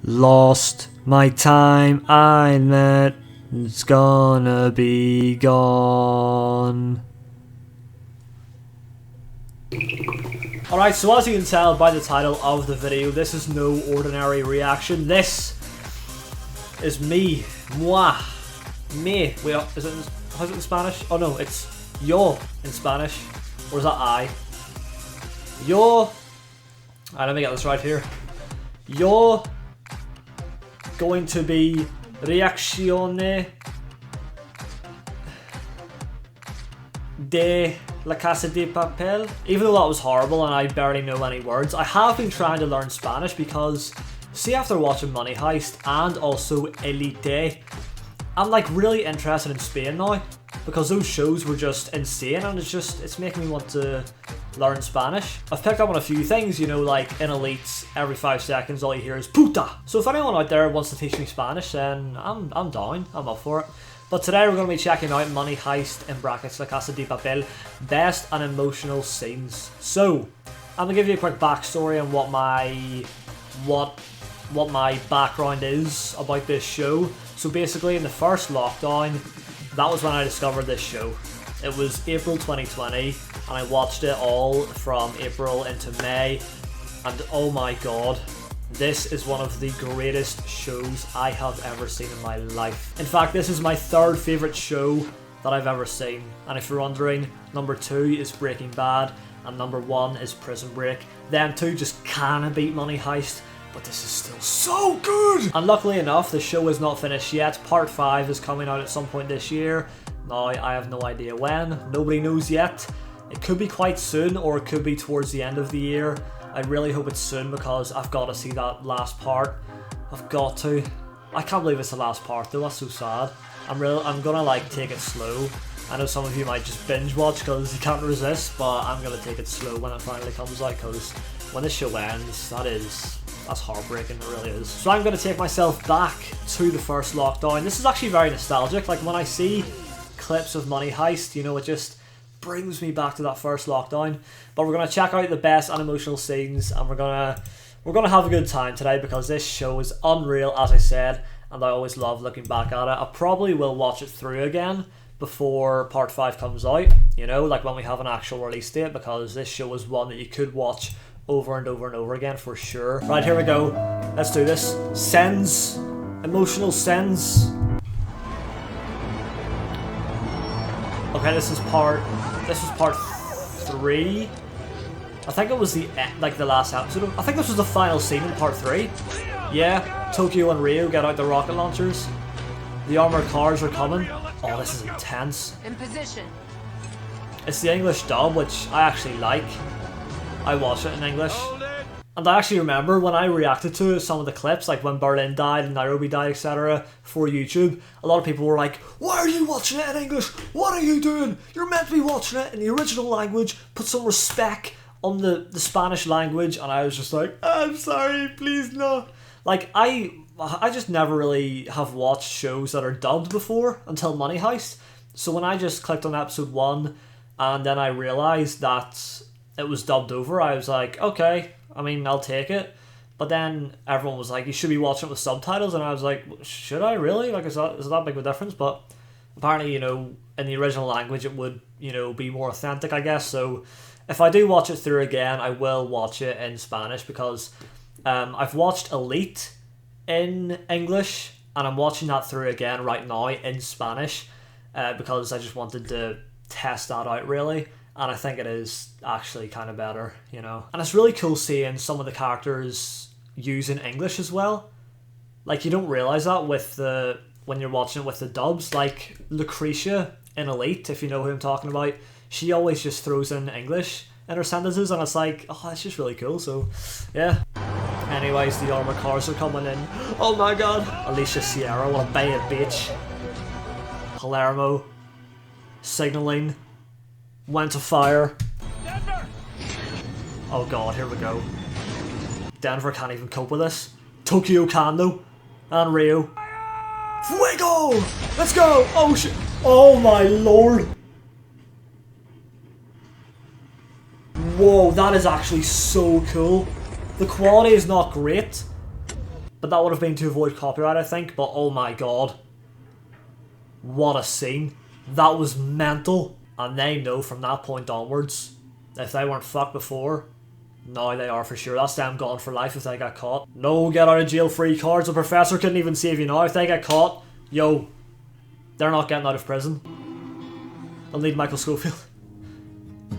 Lost my time, I met, it's gonna be gone. Alright, so as you can tell by the title of the video, this is no ordinary reaction. This is me, moi, me. Wait, how's it in Spanish? Oh no, it's yo in Spanish. Or is that I? Yo. Alright, let me get this right here. Yo going to be reaccione de la Casa De Papel. Even though that was horrible and I barely know any words, I have been trying to learn Spanish because, see, after watching Money Heist and also Elite, I'm like really interested in Spain now because those shows were just insane and it's making me want to learn Spanish. I've picked up on a few things, you know, like in Elite, every 5 seconds all you hear is puta. So if anyone out there wants to teach me Spanish, then I'm down, I'm up for it. But today we're going to be checking out Money Heist, in brackets, La Casa De Papel, best and emotional scenes. So, I'm going to give you a quick backstory on what my background is about this show. So basically in the first lockdown, that was when I discovered this show. It was April 2020 and I watched it all from April into May, and oh my god, this is one of the greatest shows I have ever seen in my life. In fact, this is my third favourite show that I've ever seen, and if you're wondering, number 2 is Breaking Bad and number 1 is Prison Break. Them two just kinda beat Money Heist, but this is still so good! And luckily enough, the show is not finished yet. Part 5 is coming out at some point this year. Now, I have no idea when, nobody knows yet. It could be quite soon, or it could be towards the end of the year. I really hope it's soon because I've got to see that last part. I've got to. I can't believe it's the last part though, that's so sad. I'm gonna like take it slow. I know some of you might just binge watch because you can't resist, but I'm gonna take it slow when it finally comes out because when this show ends, that's heartbreaking, it really is. So I'm gonna take myself back to the first lockdown. This is actually very nostalgic. Like when I see clips of Money Heist, you know, it just brings me back to that first lockdown. But we're gonna check out the best and emotional scenes, and we're gonna have a good time today because this show is unreal, as I said, and I always love looking back at it. I probably will watch it through again before part 5 comes out, you know, like when we have an actual release date, because this show is one that you could watch over and over and over again for sure. Right, here we go. Let's do this. Sends. Emotional sends. Okay, this was part 3. I think it was the last episode. I think this was the final scene in part 3. Yeah, Tokyo and Rio get out the rocket launchers. The armored cars are coming. Oh, this is intense. In position. It's the English dub, which I actually like. I watch it in English. And I actually remember when I reacted to some of the clips, like when Berlin died and Nairobi died, etc., for YouTube, a lot of people were like, why are you watching it in English? What are you doing? You're meant to be watching it in the original language. Put some respect on the Spanish language. And I was just like, I'm sorry, please no. Like, I just never really have watched shows that are dubbed before until Money Heist. So when I just clicked on episode 1 and then I realised that it was dubbed over, I was like, okay, I mean, I'll take it. But then everyone was like, you should be watching it with subtitles, and I was like, should I really? Like, is that big of a difference? But apparently, you know, in the original language it would, you know, be more authentic, I guess. So if I do watch it through again, I will watch it in Spanish because I've watched Elite in English and I'm watching that through again right now in Spanish because I just wanted to test that out really. And I think it is actually kind of better, you know. And it's really cool seeing some of the characters using English as well. Like, you don't realise that when you're watching it with the dubs. Like, Lucretia in Elite, if you know who I'm talking about, she always just throws in English in her sentences, and it's like, oh, that's just really cool, so, yeah. Anyways, the armored cars are coming in. Oh my god! Alicia Sierra, what a bad bitch. Palermo. Signalling. Went to fire. Denver! Oh god, here we go. Denver can't even cope with this. Tokyo can though. And Rio. Fuego! Let's go! Oh shit! Oh my lord! Whoa, that is actually so cool. The quality is not great, But that would have been to avoid copyright, I think. But oh my god. What a scene. That was mental. And they know from that point onwards, if they weren't fucked before, now they are for sure. That's them gone for life if they get caught. No get out of jail free cards. The professor couldn't even save you now. If they get caught, yo, they're not getting out of prison. They'll need Michael Scofield.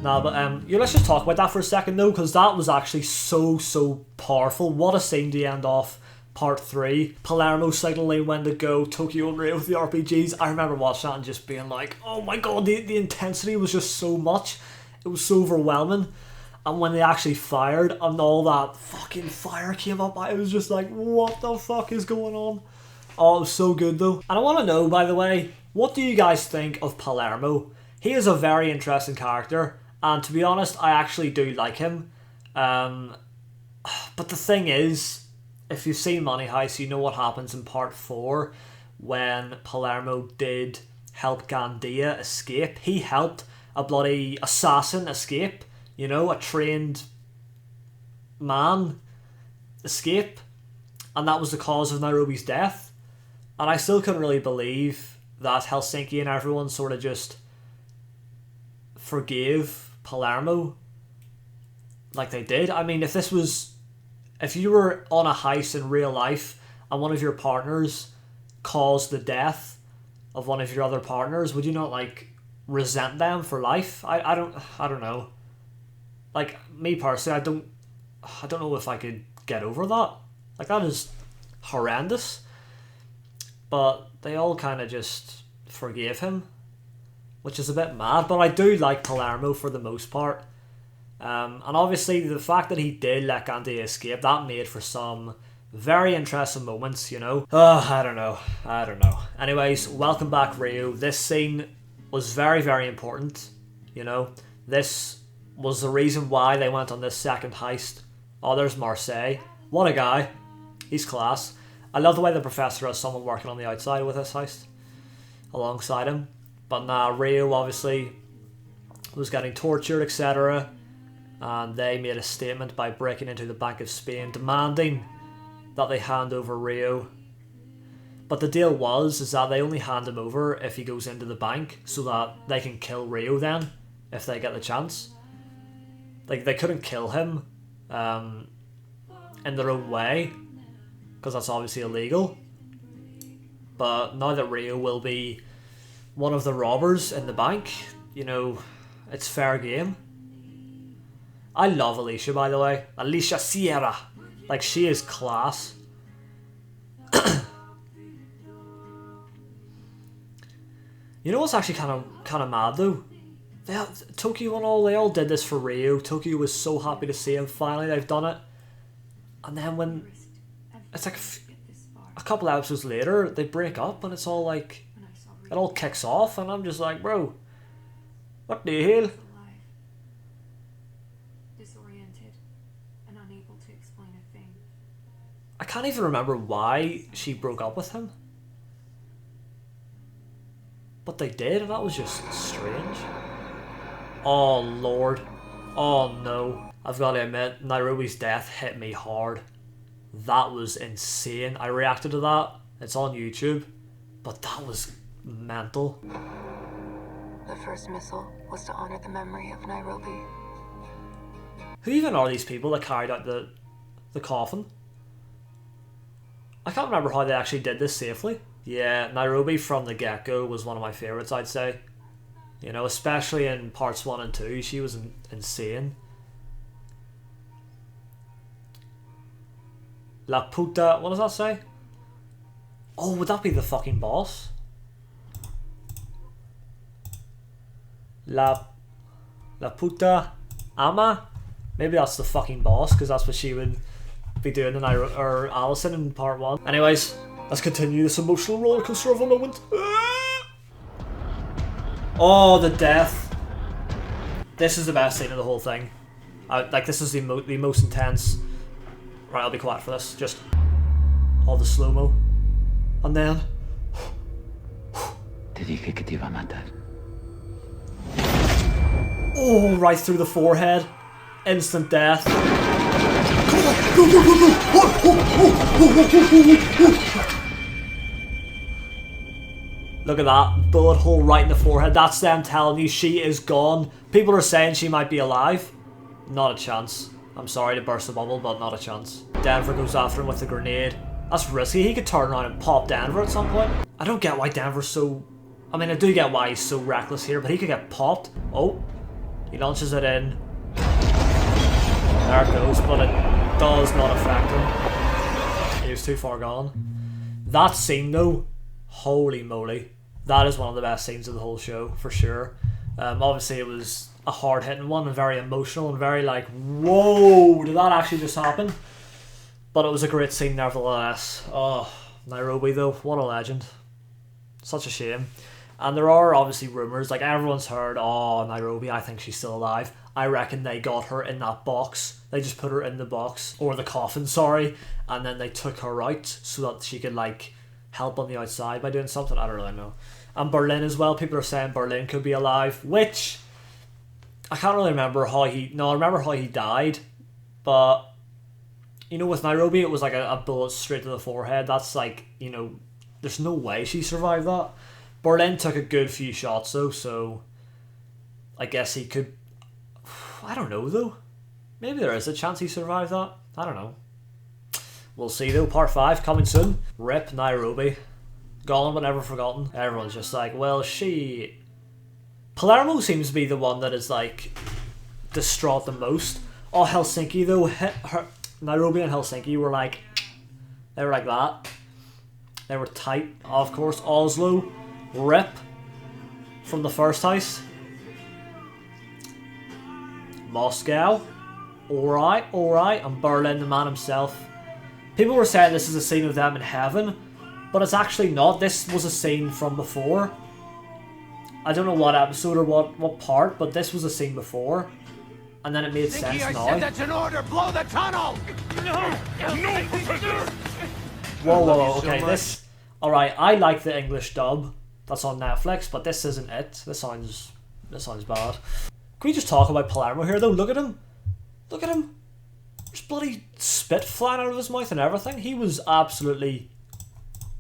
Nah, but let's just talk about that for a second though, because that was actually so powerful. What a scene to end off part 3. Palermo signaling when to go, Tokyo and Rio with the RPGs. I remember watching that and just being like, oh my god, the intensity was just so much. It was so overwhelming. And when they actually fired and all that fucking fire came up, I was just like, what the fuck is going on? Oh, it was so good though. And I want to know, by the way, what do you guys think of Palermo? He is a very interesting character, and to be honest, I actually do like him. But the thing is, if you've seen Money Heist, you know what happens in part 4 when Palermo did help Gandia escape. He helped a bloody assassin escape, you know, a trained man escape, and that was the cause of Nairobi's death. And I still couldn't really believe that Helsinki and everyone sort of just forgave Palermo like they did. I mean, if you were on a heist in real life and one of your partners caused the death of one of your other partners, would you not like resent them for life? I don't know. Like me personally, I don't know if I could get over that. Like that is horrendous. But they all kind of just forgave him, which is a bit mad. But I do like Palermo for the most part. And obviously the fact that he did let Gandia escape, that made for some very interesting moments, you know. I don't know. Anyways, welcome back, Rio. This scene was very important, you know. This was the reason why they went on this second heist. Oh, there's Marseille. What a guy. He's class. I love the way the professor has someone working on the outside with this heist alongside him. But nah, Rio obviously was getting tortured, etc. And they made a statement by breaking into the Bank of Spain, demanding that they hand over Rio. But the deal is that they only hand him over if he goes into the bank, so that they can kill Rio then, if they get the chance. Like, they couldn't kill him in their own way, because that's obviously illegal. But now that Rio will be one of the robbers in the bank, you know, it's fair game. I love Alicia, by the way. Alicia Sierra. Like, she is class. You know what's actually kind of mad though? Tokyo and all, they all did this for Rio. Tokyo was so happy to see him. Finally, they've done it. And then when it's like a couple episodes later, they break up, and it's all like it all kicks off, and I'm just like, bro, what the hell? I can't even remember why she broke up with him. But they did, and that was just strange. Oh lord. Oh no. I've got to admit, Nairobi's death hit me hard. That was insane. I reacted to that. It's on YouTube. But that was mental. The first missile was to honor the memory of Nairobi. Who even are these people that carried out the coffin? I can't remember how they actually did this safely. Yeah, Nairobi from the get-go was one of my favourites, I'd say. You know, especially in parts 1 and 2, she was insane. La puta, what does that say? Oh, would that be the fucking boss? La puta ama? Maybe that's the fucking boss, because that's what she would be doing in Alison in part 1. Anyways, let's continue this emotional rollercoaster of a moment. Oh, the death. This is the best scene of the whole thing. Like, this is the most intense. Right, I'll be quiet for this. Just all the slow-mo. And then... Te dije que te iba a matar. Oh, right through the forehead. Instant death. Come Look at that, bullet hole right in the forehead. That's them telling you she is gone. People are saying she might be alive. Not a chance. I'm sorry to burst the bubble, but not a chance. Denver goes after him with the grenade. That's risky. He could turn around and pop Denver at some point. I don't get why Denver's so... I mean, I do get why he's so reckless here, but he could get popped. Oh, he launches it in. There it goes, but it does not affect him. He was too far gone. That scene though, holy moly. That is one of the best scenes of the whole show, for sure. Obviously it was a hard-hitting one and very emotional and very like, whoa, did that actually just happen? But it was a great scene nevertheless. Oh, Nairobi though, what a legend. Such a shame. And there are obviously rumours, like everyone's heard, oh, Nairobi, I think she's still alive. I reckon they got her in that box. They just put her in the box, or the coffin, sorry, and then they took her out so that she could like help on the outside by doing something. I don't really know. And Berlin as well, people are saying Berlin could be alive, which I can't really remember how he... No, I remember how he died, but you know, with Nairobi it was like a bullet straight to the forehead. That's like, you know, there's no way she survived that. Berlin took a good few shots though, so I guess he could... I don't know though. Maybe there is a chance he survived that. I don't know. We'll see though. Part 5 coming soon. Rip Nairobi. Gone but never forgotten. Everyone's just like, well, she... Palermo seems to be the one that is like distraught the most. Oh, Helsinki though. Nairobi and Helsinki were like... They were like that. They were tight. Of course, Oslo. Rip. From the first heist. Moscow. Alright, alright. And Berlin, the man himself. People were saying this is a scene of them in heaven, but it's actually not. This was a scene from before. I don't know what episode or what part, but this was a scene before. And then it made sense now. Said that's an order. Blow the tunnel. No, Professor. Whoa, okay, this... Alright, I like the English dub that's on Netflix, but this isn't it. This sounds bad. Can we just talk about Palermo here though? Look at him. Look at him. There's bloody spit flying out of his mouth and everything. He was absolutely...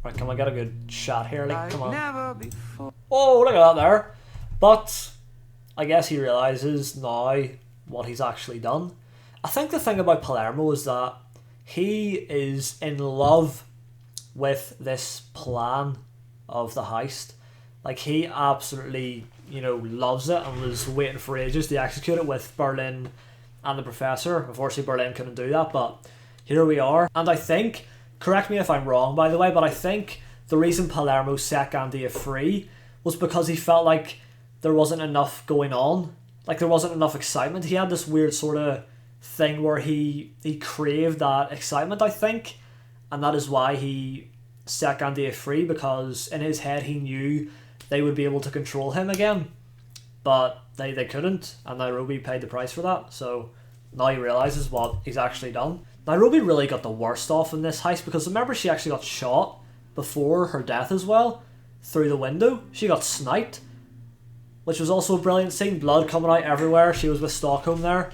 Right, can I get a good shot here? Like, come on. Oh, look at that there. But I guess he realises now what he's actually done. I think the thing about Palermo is that he is in love with this plan of the heist. Like, he absolutely, you know, loves it and was waiting for ages to execute it with Berlin and the Professor. Unfortunately, Berlin couldn't do that, but here we are. And I think, correct me if I'm wrong by the way, but I think the reason Palermo set Gandia free was because he felt like there wasn't enough going on. Like, there wasn't enough excitement. He had this weird sort of thing where he craved that excitement, I think. And that is why he set Gandia free, because in his head he knew they would be able to control him again. But they couldn't, and Nairobi paid the price for that. So now he realises what he's actually done. Nairobi really got the worst off in this heist, because remember she actually got shot before her death as well, through the window. She got sniped, which was also a brilliant scene. Blood coming out everywhere. She was with Stockholm there,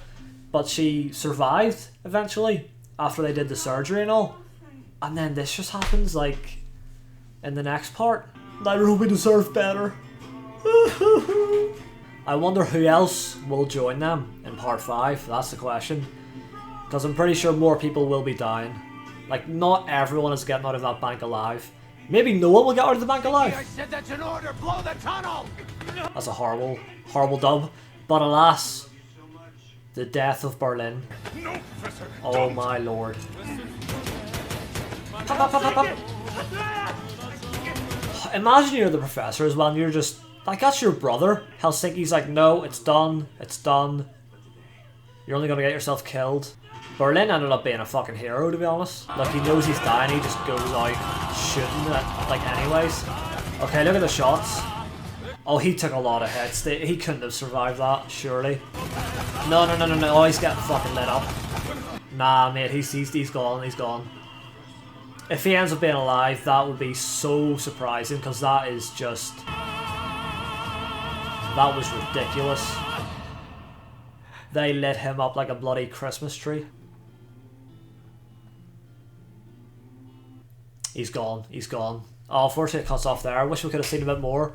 but she survived eventually after they did the surgery and all. And then this just happens, like, in the next part. Nairobi deserved better. I wonder who else will join them in part 5. That's the question. Because I'm pretty sure more people will be dying. Like, not everyone is getting out of that bank alive. Maybe no one will get out of the bank alive. I said that's an order. Blow the tunnel. That's a horrible, horrible dub. But alas, the death of Berlin. No, Professor. Oh my lord. Pop, pop, pop, pop. Imagine you're the Professor as well, and you're just like, that's your brother. Helsinki's like, no, it's done, it's done. You're only gonna get yourself killed. Berlin ended up being a fucking hero, to be honest. Like, he knows he's dying, he just goes out shooting it, like, anyways. Okay, look at the shots. Oh, he took a lot of hits. He couldn't have survived that, surely. No. Oh, he's getting fucking lit up. Nah, mate, he's gone, he's gone. If he ends up being alive, that would be so surprising, because that is just... That was ridiculous. They lit him up like a bloody Christmas tree. He's gone. He's gone. Oh, unfortunately it cuts off there. I wish we could have seen a bit more,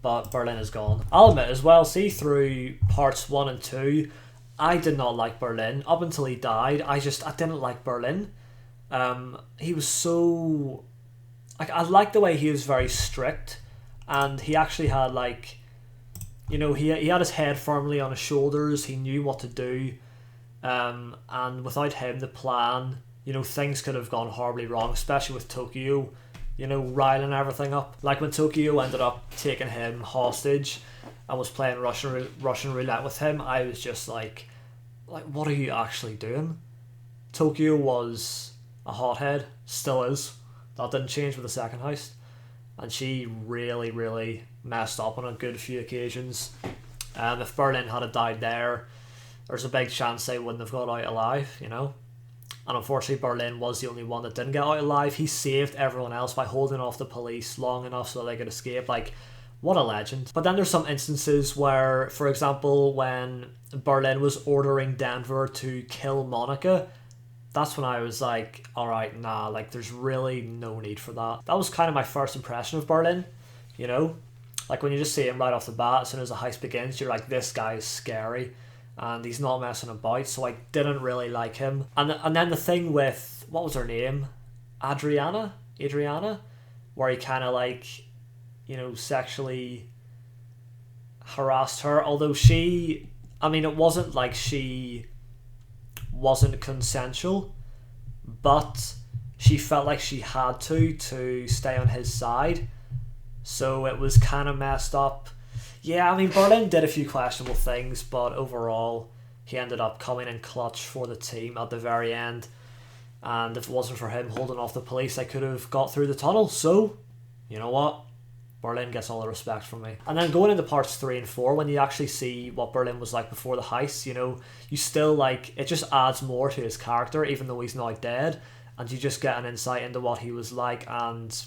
but Berlin is gone. I'll admit as well, see through parts 1 and 2, I did not like Berlin. Up until he died, I didn't like Berlin. He was so... I liked the way he was very strict, and he actually had like... You know, he had his head firmly on his shoulders, he knew what to do, and without him, the plan, you know, things could have gone horribly wrong, especially with Tokyo, you know, riling everything up. Like when Tokyo ended up taking him hostage and was playing Russian roulette with him, I was just like, what are you actually doing? Tokyo was a hothead, still is. That didn't change with the second heist. And she really, really messed up on a good few occasions. If Berlin had died there's a big chance they wouldn't have got out alive, you know. And unfortunately, Berlin was the only one that didn't get out alive. He saved everyone else by holding off the police long enough so they could escape. Like, what a legend. But then there's some instances where, for example, when Berlin was ordering Denver to kill Monica, that's when I was like, alright, nah, like there's really no need for that. That was kind of my first impression of Berlin, you know? Like when you just see him right off the bat, as soon as the heist begins, you're like, this guy is scary and he's not messing about, so I didn't really like him. And then the thing with, what was her name? Adriana, where he kind of like, you know, sexually harassed her, although she, I mean, it wasn't like she wasn't consensual, but she felt like she had to stay on his side, so it was kind of messed up. Yeah, I mean, Berlin did a few questionable things, but overall he ended up coming in clutch for the team at the very end, and if it wasn't for him holding off the police, they could have got through the tunnel. So you know what, Berlin gets all the respect from me. And then going into parts 3 and 4, when you actually see what Berlin was like before the heist, you know, you still like, it just adds more to his character, even though he's now dead, and you just get an insight into what he was like, and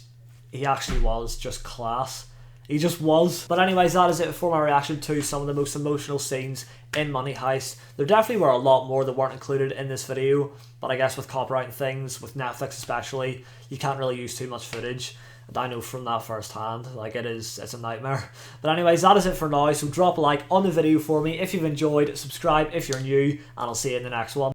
he actually was just class. He just was. But anyways, that is it for my reaction to some of the most emotional scenes in Money Heist. There definitely were a lot more that weren't included in this video, but I guess with copyright and things, with Netflix especially, you can't really use too much footage. And I know from that firsthand, like it's a nightmare. But anyways, that is it for now, so drop a like on the video for me if you've enjoyed, subscribe if you're new, and I'll see you in the next one.